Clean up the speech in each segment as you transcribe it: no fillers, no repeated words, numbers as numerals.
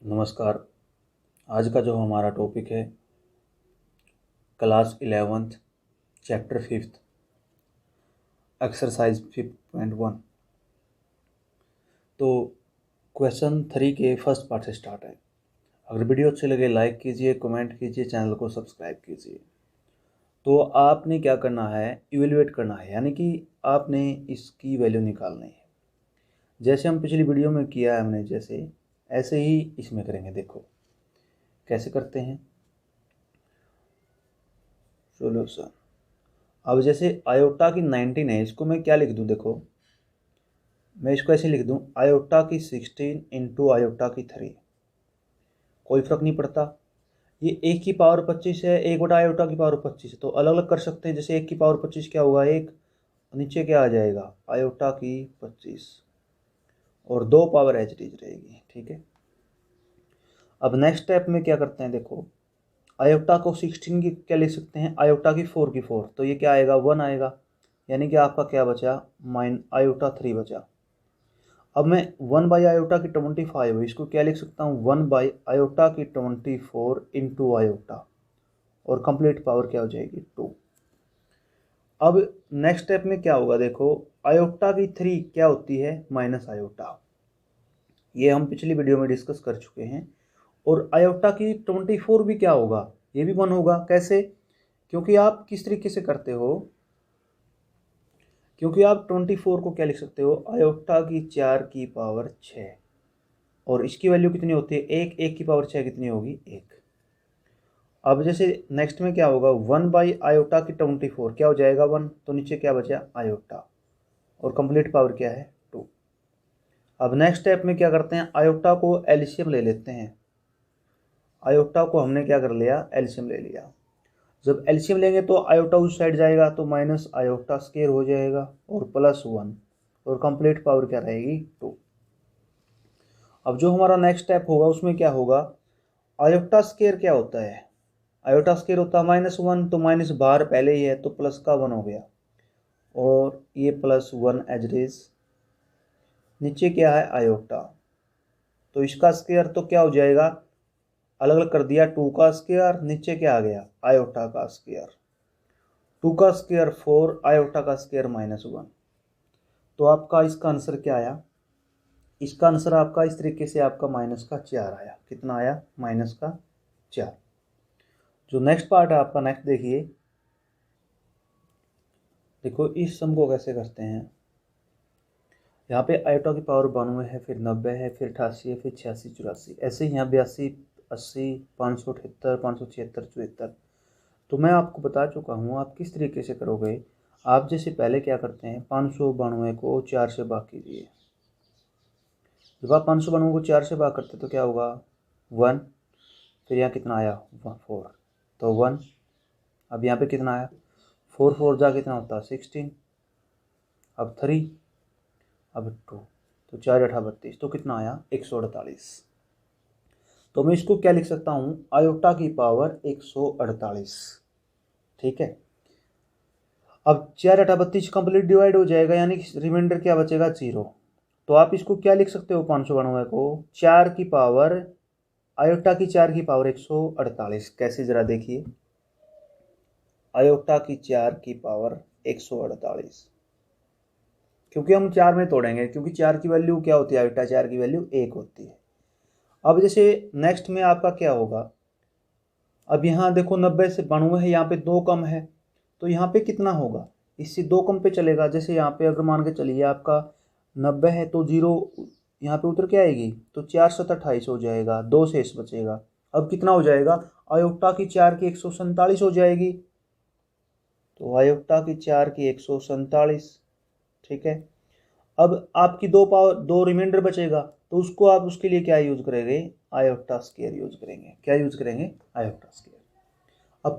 नमस्कार। आज का जो हमारा टॉपिक है class 11th chapter 5th exercise 5.1। तो क्वेश्चन 3 के फर्स्ट पार्ट से स्टार्ट है। अगर वीडियो अच्छे लगे लाइक कीजिए, कमेंट कीजिए, चैनल को सब्सक्राइब कीजिए। तो आपने क्या करना है, इवेल्युएट करना है, यानी कि आपने इसकी वैल्यू निकालनी है। जैसे हम पिछली वीडियो में किया है हमने, जैसे ऐसे ही इसमें करेंगे। देखो कैसे करते हैं सोल्यूशन। अब जैसे आयोटा की 19 है, इसको मैं क्या लिख दूँ? देखो मैं इसको ऐसे लिख दूँ, आयोटा की 16 इंटू आयोटा की 3। कोई फ़र्क नहीं पड़ता। ये 1 की पावर 25 है, 1 बटा आयोटा की पावर 25 है, तो अलग अलग कर सकते हैं। जैसे 1 की पावर 25 क्या होगा, एक नीचे क्या आ जाएगा, आयोटा की 25, और 2 पावर एच डी रहेगी। ठीक है। अब नेक्स्ट स्टेप में क्या करते हैं, देखो आयोटा को 16 की क्या लिख सकते हैं, आयोटा की 4 की 4, तो ये क्या आएगा, 1 आएगा। यानी कि आपका क्या बचा, आयोटा 3 बचा। अब मैं 1/आयोटा की 25, इसको क्या लिख सकता हूँ, 1/आयोटा की 24 इंटू आयोटा, और कंप्लीट पावर क्या हो जाएगी, 2। अब नेक्स्ट स्टेप में क्या होगा, देखो आयोटा की 3 क्या होती है, माइनस आयोटा। ये हम पिछली वीडियो में डिस्कस कर चुके हैं। और आयोटा की 24 भी क्या होगा, ये भी 1 होगा। कैसे? क्योंकि आप किस तरीके से करते हो, क्योंकि आप 24 को क्या लिख सकते हो, आयोटा की 4 की पावर 6, और इसकी वैल्यू कितनी होती है, 1 की पावर 6 कितनी होगी, 1। अब जैसे नेक्स्ट में क्या होगा, 1/आयोटा की 24 क्या हो जाएगा, 1, तो नीचे क्या बचा, आयोटा, और कंप्लीट पावर क्या है, 2। अब नेक्स्ट स्टेप में क्या करते हैं, आयोटा को एलसीएम ले लेते हैं। आयोटा को हमने क्या कर लिया, एलसीएम ले लिया। जब एलसीएम लेंगे तो आयोटा उस साइड जाएगा, तो माइनस आयोटा स्क्वायर हो जाएगा, और +1, और कंप्लीट पावर क्या रहेगी, 2। अब जो हमारा नेक्स्ट स्टेप होगा उसमें क्या होगा, आयोटा स्क्वायर क्या होता है, आयोटा स्क्वायर होता है -1, तो माइनस बाहर पहले ही है, तो प्लस का 1 हो गया, और ये +1 एजरेज, नीचे क्या है, आयोटा, तो इसका स्क्वायर तो क्या हो जाएगा, अलग अलग कर दिया, 2 का स्क्वायर, नीचे क्या आ गया, आयोटा का स्क्वायर, 2 का स्क्वायर 4, आयोटा का स्क्वायर -1। तो आपका इसका आंसर क्या आया, इसका आंसर आपका इस तरीके से आपका -4 आया। कितना आया, -4। जो नेक्स्ट पार्ट है आपका, नेक्स्ट देखिए। देखो इस सम को कैसे करते हैं। यहाँ पे आयोटा की पावर 92 है, फिर 90 है, फिर 88 है, फिर 86, 84, ऐसे ही यहाँ 82, 80, 578, 576, 74। तो मैं आपको बता चुका हूँ आप किस तरीके से करोगे। आप जैसे पहले क्या करते हैं, 592 को 4 से भाग कीजिए। जब आप 592 को 4 से भाग करते तो क्या होगा, 1, फिर यहाँ कितना आया, 4, तो 1। अब यहाँ पे कितना आया, 4 4 जा कितना होता है, 16, अब 3, अब 2, तो 4 8 32, तो कितना आया, 148। तो मैं इसको क्या लिख सकता हूँ, आयोटा की पावर 148। ठीक है। अब 4 8 32 कंप्लीट डिवाइड हो जाएगा, यानी रिमाइंडर क्या बचेगा, 0। तो आप इसको क्या लिख सकते हो, 592 को 4 की पावर, आयोटा की 4 की पावर 148। कैसे, जरा देखिए, आयोटा की 4 की पावर 148, क्योंकि हम 4 में तोड़ेंगे, क्योंकि 4 की वैल्यू क्या होती है, आयोटा 4 की वैल्यू 1 होती है। अब जैसे नेक्स्ट में आपका क्या होगा, अब यहाँ देखो 90 से 92 है, यहाँ पे 2 कम है, तो यहाँ पे कितना होगा, इससे 2 कम पे चलेगा। जैसे यहाँ पे अगर मान के चलिए आपका 90 है, तो 0 यहाँ पे उतर के आएगी, तो 4 7 28 हो जाएगा, 2 शेष बचेगा। अब कितना हो जाएगा, आयोटा की 4 की 147 हो जाएगी, तो आयोटा की 4 की 147। ठीक है। अब आपकी 2 पावर 2 रिमाइंडर बचेगा, तो उसको आप उसके लिए क्या यूज करेंगे, आयोटा स्क्वायर यूज करेंगे। क्या यूज करेंगे, आयोटा स्क्वायर। अब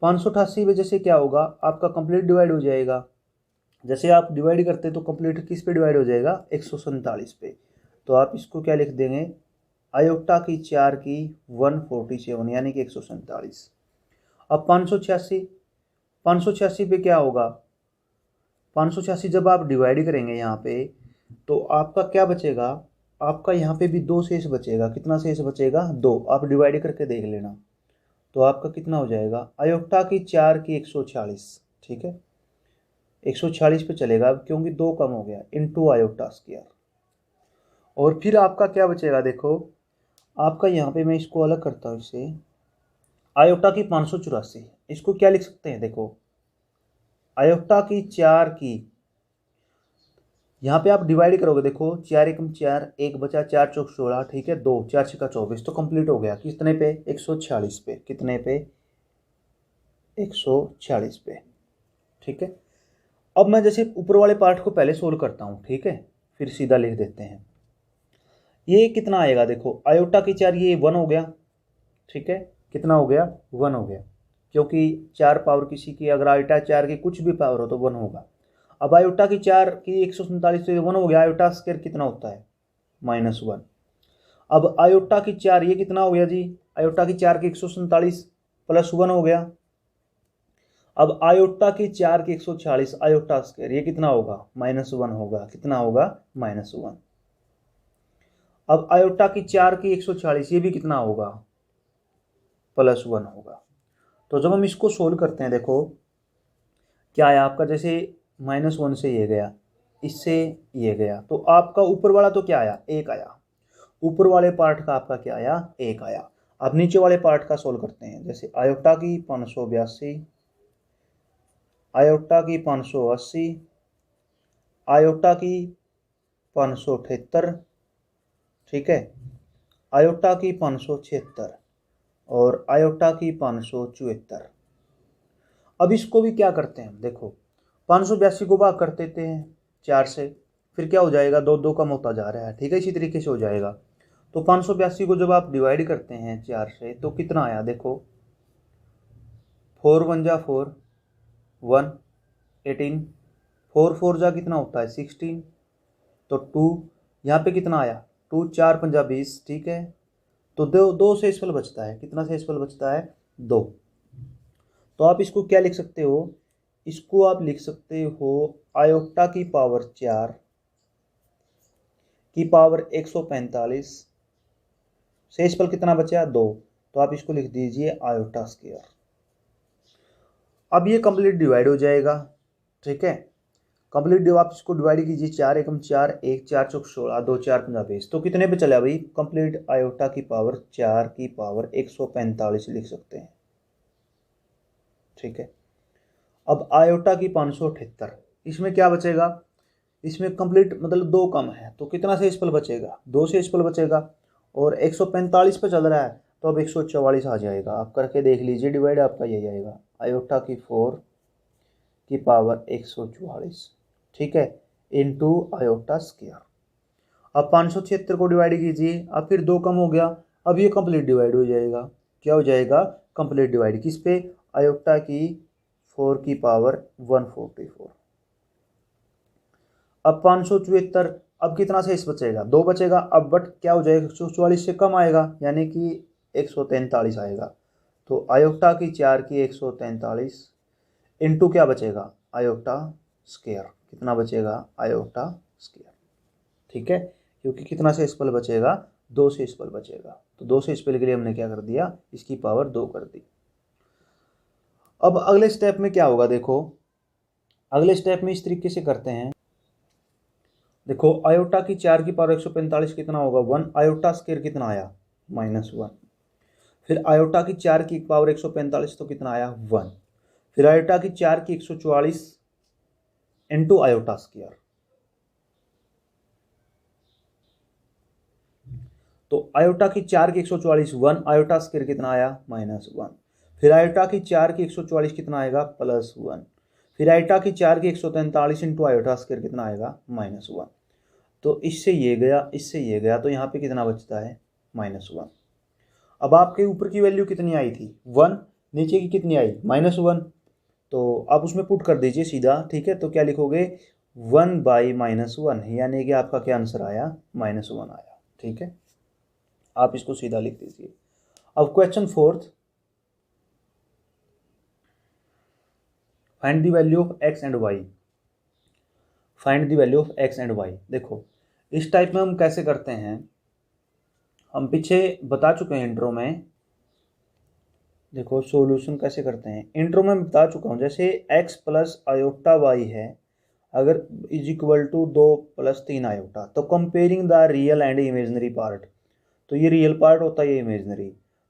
588 वजह से क्या होगा, आपका कंप्लीट डिवाइड हो जाएगा। जैसे आप डिवाइड करते तो कंप्लीट किस पे डिवाइड हो जाएगा, 147 पे। तो आप इसको क्या लिख देंगे, आयोटा की 4 की 147, यानी कि 147। अब 586 पे क्या होगा, 586 जब आप डिवाइड करेंगे यहाँ पे, तो आपका क्या बचेगा, आपका यहाँ पे भी 2 शेष बचेगा। कितना शेष बचेगा? 2। आप डिवाइड करके देख लेना। तो आपका कितना हो जाएगा? आयोटा की 4 की 146, ठीक है, 146 पे चलेगा अब, क्योंकि 2 कम हो गया, इंटू आयोटा स्क्वायर। और फिर आपका क्या बचेगा? देखो आपका यहाँ पे मैं इसको अलग करता हूँ, इसे आयोटा की 584, इसको क्या लिख सकते हैं? देखो आयोटा की 4 की, यहाँ पे आप डिवाइड करोगे, देखो 4 एकम 4, 1 बचा, 4 चौक 16, ठीक है, 2 4 छक्का 24, तो कंप्लीट हो गया। कितने पे? 146 पे। कितने पे? 146 पे, ठीक है। अब मैं जैसे ऊपर वाले पार्ट को पहले सोल्व करता हूँ, ठीक है, फिर सीधा लिख देते हैं। ये कितना आएगा? देखो आयोटा की 4, ये 1 हो गया, ठीक है, कितना हो गया? 1 हो गया, क्योंकि 4 पावर किसी की, अगर आयोटा 4 की कुछ भी पावर हो तो 1 होगा। अब आयोटा की 4 की 147 से 1 हो गया, आयोटा स्क्वायर कितना होता है? -1। अब आयोटा की 4, ये कितना हो गया जी? आयोटा की 4 की 147 प्लस 1 हो गया। अब आयोटा की 4 की 146 आयोटा स्क्वायर, ये कितना होगा? -1 होगा। कितना होगा? -1। अब आयोटा की 4 की 146, ये भी कितना होगा? +1 होगा। तो जब हम इसको सोल्व करते हैं, देखो क्या आया आपका, जैसे -1 से ये गया, इससे ये गया, तो आपका ऊपर वाला तो क्या आया? 1 आया। ऊपर वाले पार्ट का आपका क्या आया? 1 आया। अब नीचे वाले पार्ट का सोल्व करते हैं। जैसे आयोटा की 582, आयोटा की 580, आयोटा की 578, ठीक है, आयोटा की 576 और आयोटा की 574। अब इसको भी क्या करते हैं? देखो 582 को भाग कर देते हैं 4 से, फिर क्या हो जाएगा? 2 2 कम होता जा रहा है, ठीक है, इसी तरीके से हो जाएगा। तो 582 को जब आप डिवाइड करते हैं 4 से, तो कितना आया? देखो 4 1 जा 4, 1 18, 4 4 जा कितना होता है? 16, तो 2, यहाँ पे कितना आया? 2 4 5 20, ठीक है, तो दो शेषफल बचता है। कितना शेषफल बचता है? 2। तो आप इसको क्या लिख सकते हो? इसको आप लिख सकते हो आयोटा की पावर 4 की पावर 145, शेषफल कितना बचा? 2। तो आप इसको लिख दीजिए आयोटा स्क्वायर। अब ये कंप्लीट डिवाइड हो जाएगा, ठीक है, कंप्लीट आप इसको डिवाइड कीजिए, 4 एकम 4, 1 4 चौक 16, 2 4 15 20, तो कितने पे चला भाई? कंप्लीट आयोटा की पावर 4 की पावर 145 लिख सकते हैं, ठीक है। अब आयोटा की 578, इसमें क्या बचेगा? इसमें कंप्लीट मतलब 2 कम है, तो कितना शेषफल बचेगा? 2 शेषफल बचेगा। और 145 पे चल रहा है, तो अब 144 आ जाएगा। आप करके देख लीजिए, डिवाइड आपका यही आएगा, आयोटा की 4 की पावर 144, ठीक है, इंटू आयोटा स्क्वायर। अब 576 को डिवाइड कीजिए, अब फिर 2 कम हो गया, अब ये कंप्लीट डिवाइड हो जाएगा। क्या हो जाएगा? कंप्लीट डिवाइड किस पे? आयोटा की 4 की पावर 144। अब 574, अब कितना शेष बचेगा? 2 बचेगा। अब बट क्या हो जाएगा? 144 से कम आएगा, यानी कि 143 आएगा। तो आयोटा की 4 की 143 इंटू क्या बचेगा? Iota square. कितना बचेगा? आयोटा स्क्वायर, ठीक है, क्योंकि कितना शेषफल बचेगा? 2 शेषफल बचेगा, तो 2 शेषफल के लिए हमने क्या कर दिया? इसकी पावर 2 कर दी। अब अगले स्टेप में क्या होगा? देखो अगले स्टेप में इस तरीके से करते हैं। देखो आयोटा की 4 की पावर 145 कितना होगा? 1। आयोटा स्क्वायर कितना आया? -1। फिर आयोटा की 4 की पावर 145 तो कितना आया? 1। फिर आयोटा की 4 की 144 इंटू आयोटा स्क्वायर, तो आयोटा की 4 की 144 1, आयोटा स्क्वायर कितना आया? -1। फिर आयोटा की 4 की 144 कितना आएगा? +1। फिर आयोटा की 4 की 143 इंटू आयोटा स्क्वायर कितना आएगा? -1। तो इससे ये गया, इससे ये गया, तो यहाँ पे कितना बचता है? -1। अब आपके ऊपर की वैल्यू कितनी आई थी? 1, नीचे की कितनी आई? -1। तो आप उसमें पुट कर दीजिए सीधा, ठीक है, तो क्या लिखोगे? 1/-1, यानी कि आपका क्या आंसर आया? -1 आया, ठीक है, आप इसको सीधा लिख दीजिए। अब question 4, find the value of x and y। Find the value of x and y। देखो इस टाइप में हम कैसे करते हैं, हम पीछे बता चुके हैं इंट्रो में। देखो सॉल्यूशन कैसे करते हैं, इंट्रो में बता चुका हूँ। जैसे x प्लस आयोटा वाई है, अगर इज इक्वल टू 2 + 3 आयोटा, तो comparing the real and imaginary part, तो ये रियल पार्ट होता है, ये इमेजनरी।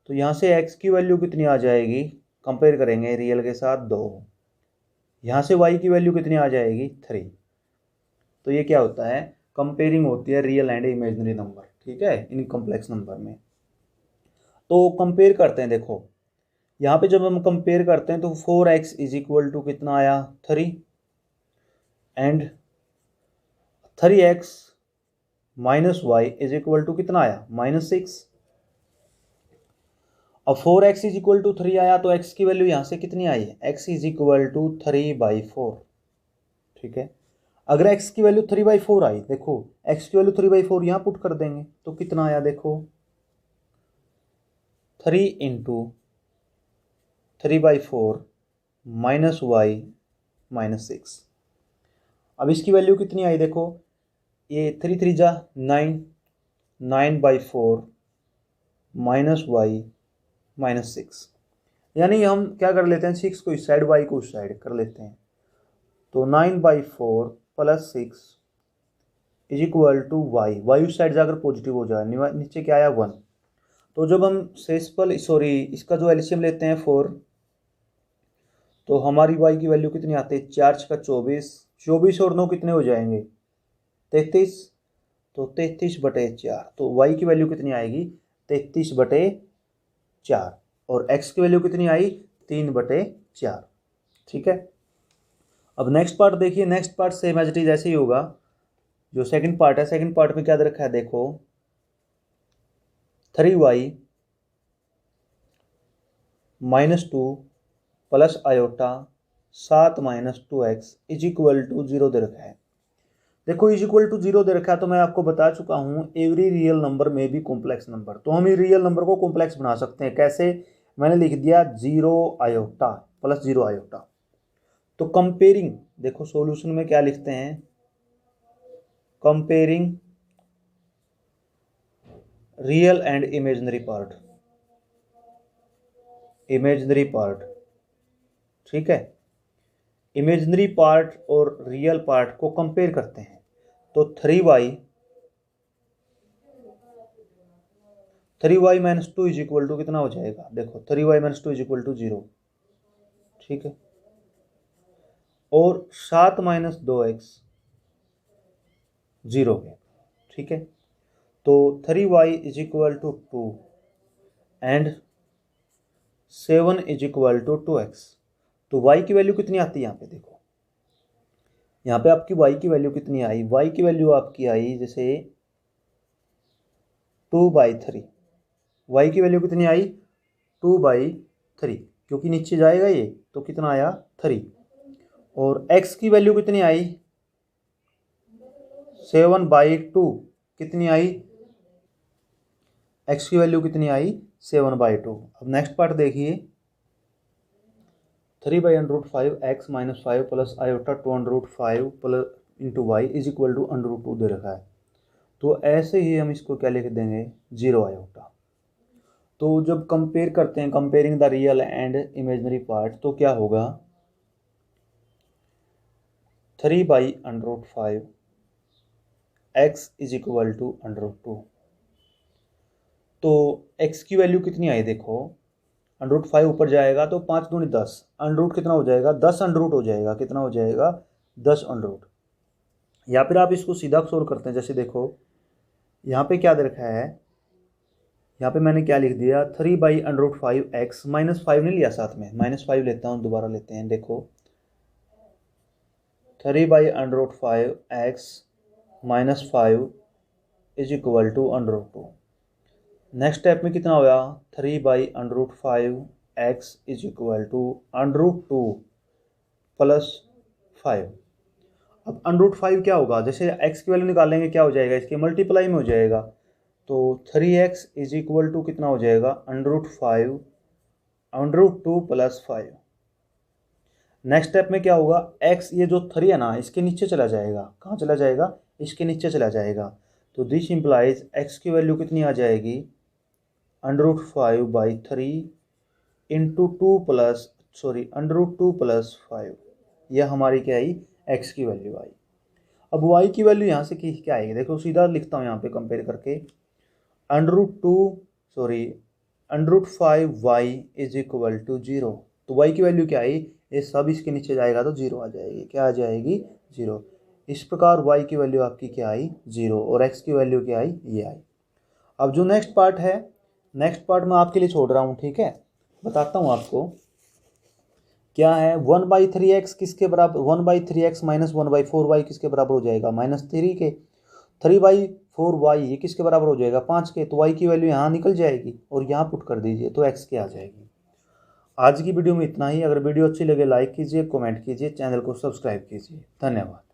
तो यहाँ से x की वैल्यू कितनी आ जाएगी, कंपेयर करेंगे रियल के साथ 2, यहाँ से y की वैल्यू कितनी आ जाएगी 3। तो ये क्या होता है, कंपेयरिंग होती है रियल एंड इमेजनरी नंबर, ठीक है, इन कॉम्प्लेक्स नंबर में। तो कंपेयर करते हैं, देखो यहाँ पे जब हम कंपेयर करते हैं तो 4x इज इक्वल टू कितना आया 3, and 3x minus y is equal to कितना आया -6। अब 4x इज इक्वल टू 3 आया तो x की वैल्यू यहाँ से कितनी आई है, x इज इक्वल टू 3/4, ठीक है। अगर x की वैल्यू 3/4 आई, देखो x की वैल्यू 3/4 यहाँ पुट कर देंगे तो कितना आया, देखो 3 इंटू 3/4 माइनस वाई -6। अब इसकी वैल्यू कितनी आई, देखो ये 3 3 जा 9, 9/4 माइनस वाई -6, यानी हम क्या कर लेते हैं, 6 को इस साइड, वाई को उस साइड कर लेते हैं। तो 9/4 + 6 इज इक्वल टू वाई उस साइड जाकर पॉजिटिव हो जाए, नीचे क्या आया 1। तो जब हम इसका जो एलसीएम लेते हैं 4, तो हमारी वाई की वैल्यू कितनी आती है, 4 का 24, 24 और 9 कितने हो जाएंगे 33, तो 33/4। तो वाई की वैल्यू कितनी आएगी 33/4, और एक्स की वैल्यू कितनी आई 3/4, ठीक है। अब नेक्स्ट पार्ट देखिए, next part same as it is ऐसे ही होगा। जो सेकंड पार्ट है, सेकंड पार्ट में क्या दे रखा है, देखो 3y -2 plus iota 7 - 2x is equal to 0 दे रखा है। देखो इज इक्वल टू 0 दे रखा है, तो मैं आपको बता चुका हूँ एवरी रियल नंबर में भी कॉम्प्लेक्स नंबर, तो हम रियल नंबर को कॉम्प्लेक्स बना सकते हैं। कैसे, मैंने लिख दिया 0 आयोटा प्लस 0 आयोटा। तो कंपेयरिंग, देखो सॉल्यूशन में क्या लिखते हैं, comparing real and imaginary part, imaginary part, ठीक है। इमेजिनरी पार्ट और रियल पार्ट को कंपेयर करते हैं, तो 3y -2 इज इक्वल टू कितना हो जाएगा, देखो 3y - 2 इज इक्वल टू 0, ठीक है। और 7 - 2x 0 है, ठीक है। तो 3y is equal to 2 and 7 is equal to 2x। तो y की वैल्यू कितनी आती है, यहाँ पे देखो, यहाँ पे आपकी y की वैल्यू कितनी आई, y की वैल्यू आपकी आई जैसे 2/3, y की वैल्यू कितनी आई 2/3, क्योंकि नीचे जाएगा ये, तो कितना आया 3। और x की वैल्यू कितनी आई 7/2, कितनी आई, x की वैल्यू कितनी आई 7/2। अब नेक्स्ट पार्ट देखिए, 3/√5 x - 5 plus iota 2√5 plus into y is equal to √2 दे रखा है। तो ऐसे ही हम इसको क्या लिख देंगे 0 आयोटा। तो जब कंपेयर करते हैं, comparing the real and imaginary part, तो क्या होगा 3/√5 x इज इक्वल टू √2। तो x की वैल्यू कितनी आई, देखो √5 ऊपर जाएगा तो 5 दूनी 10, √ कितना हो जाएगा 10 √ हो जाएगा, कितना हो जाएगा 10 √ या फिर आप इसको सीधा सोल्व करते हैं। जैसे देखो यहाँ पे क्या दे रखा है, यहाँ पे मैंने क्या लिख दिया 3/√5 x, -5 नहीं लिया साथ में, -5 लेता हूँ, दोबारा लेते हैं। देखो 3/√5 x -5 is equal to √2। Next step में कितना होगा 3/√5 x इज इक्वल टू √2 + 5। अब √5 क्या होगा, जैसे x की वैल्यू निकालेंगे क्या हो जाएगा, इसके मल्टीप्लाई में हो जाएगा। तो 3x इज इक्वल टू कितना हो जाएगा √5 √2 + 5। नेक्स्ट स्टेप में क्या होगा x, ये जो 3 है ना, इसके नीचे चला जाएगा, कहाँ चला जाएगा, इसके नीचे चला जाएगा। तो दिस इम्प्लाइज एक्स की वैल्यू कितनी आ जाएगी, √5/3 इंटू 2+5, यह हमारी क्या आई, एक्स की वैल्यू आई। अब वाई की वैल्यू यहाँ से क्या आएगी, देखो सीधा लिखता हूँ यहाँ पे कंपेयर करके, √5y इज इक्वल टू 0। तो y की वैल्यू क्या आई, ये सब इसके नीचे जाएगा तो 0 आ जाएगी, क्या आ जाएगी, 0। इस प्रकार y की वैल्यू आपकी क्या आई, 0, और x की वैल्यू क्या आई, ये आई। अब जो नेक्स्ट पार्ट है, नेक्स्ट पार्ट मैं आपके लिए छोड़ रहा हूँ, ठीक है, बताता हूँ आपको क्या है। 1/3x किसके बराबर, 1/3x माइनस 1/4y किसके बराबर हो जाएगा, -3 के। 3/4y ये किसके बराबर हो जाएगा, 5 के। तो y की वैल्यू यहाँ निकल जाएगी और यहाँ पुट कर दीजिए तो x की आ जाएगी। आज की वीडियो में इतना ही। अगर वीडियो अच्छी लगे लाइक कीजिए, कमेंट कीजिए, चैनल को सब्सक्राइब कीजिए। धन्यवाद।